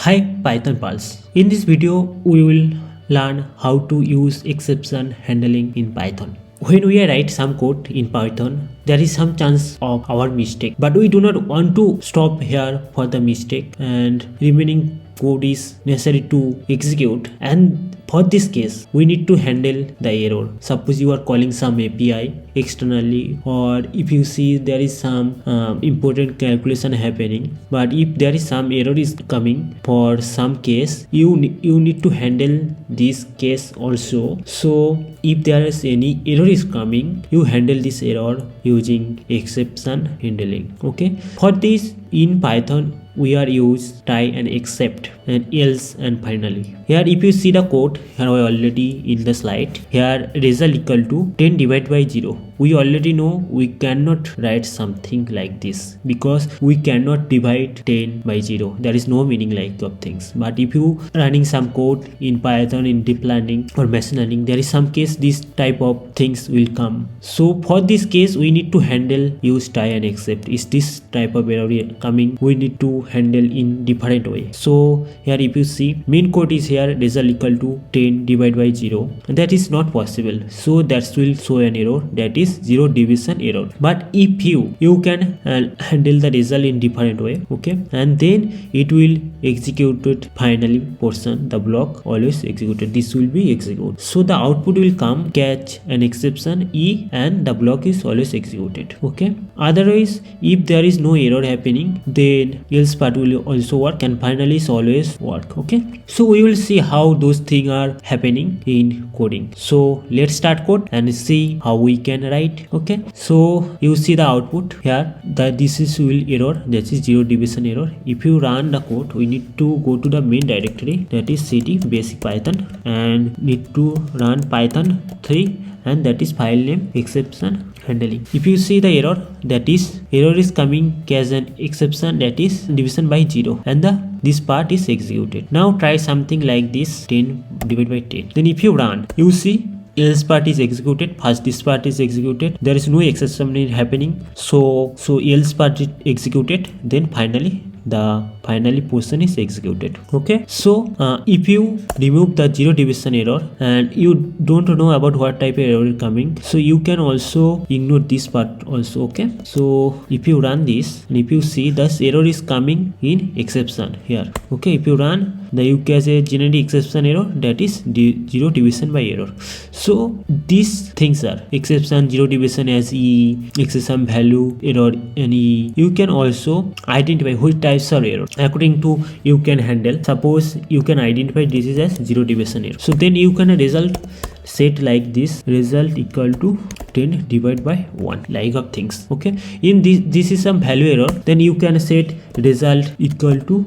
Hi Python Pulse. In this video, we will learn how to use exception handling in Python. When we write some code in Python, there is some chance of our mistake, but we do not want to stop here for the mistake, and remaining code is necessary to execute. And for this case, we need to handle the error. Suppose you are calling some API externally, or if you see there is some important calculation happening, but if there is some error is coming for some case, you need to handle this case also. So if there is any error is coming, you handle this error using exception handling. Okay, for this in Python we are use try and except and else and finally. Here if you see the code, here I already in the slide, here result equal to 10 divided by 0. We already know we cannot write something like this because we cannot divide 10 by 0. There is no meaning like of things. But if you running some code in Python in deep learning or machine learning, there is some case this type of things will come. So for this case we need to handle use try and except. Is this type of error coming, we need to handle in different way. So here if you see main code is here result equal to 10 divided by 0, and that is not possible, so that will show an error, that is 0 division error. But if you can handle the result in different way, okay, and then it will executed finally portion, the block always executed, this will be executed. So the output will come catch an exception e and the block is always executed. Okay, otherwise if there is no error happening, then else part will also work and finally is always work. Okay, so we will see how those things are happening in coding. So let's start code and see how we can write. Okay, so you see the output here, that this is will error, that is 0 division error. If you run the code, we need to go to the main directory, that is cd basic python, and need to run python 3, and that is file name exception handling. If you see the error, that is error is coming as an exception, that is division by 0, and this part is executed. Now try something like this, 10 divided by 10. Then if you run, you see else part is executed, first this part is executed, there is no exception happening, so else part is executed, then finally the finally portion is executed. Okay, so if you remove the 0 division error and you don't know about what type of error is coming, so you can also ignore this part also. Okay, so if you run this and if you see this error is coming in exception here. Okay, if you run, the you can say generate exception error, that is 0 division by error. So these things are exception, 0 division as e, exception value error and e. You can also identify which types of error according to you can handle. Suppose you can identify this is as 0 division error, so then you can result set like this, result equal to 10 divided by 1 like of things. Okay, in this is some value error, then you can set result equal to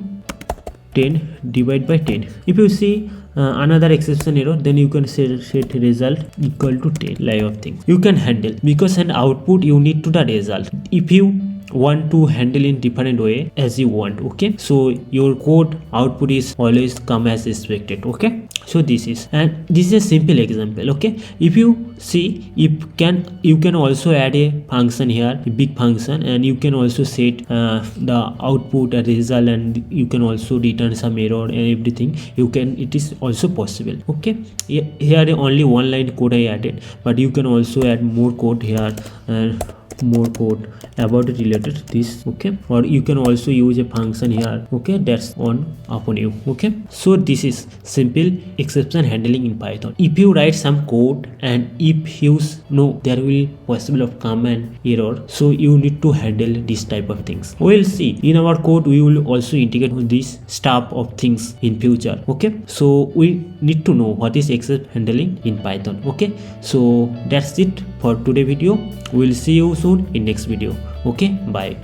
10 divided by 10. If you see another exception error, then you can set result equal to 10 like of things. You can handle because an output you need to the result. If you want to handle in different way as you want, okay, so your code output is always come as expected. Okay, so this is, and this is a simple example. Okay, if you see, you can also add a function here, a big function, and you can also set the output and result, and you can also return some error and everything. You can, it is also possible. Okay, here only one line code I added, but you can also add more code here and more code about it related to this. Okay, or you can also use a function here. Okay, that's on upon you. Okay, so this is simple exception handling in Python. If you write some code and if you know there will possible of come an error, so you need to handle this type of things. We'll see in our code, we will also integrate this stuff of things in future. Okay, so we need to know what is exception handling in Python. Okay, so that's it for today video. We'll see you soon in next video. Okay, bye.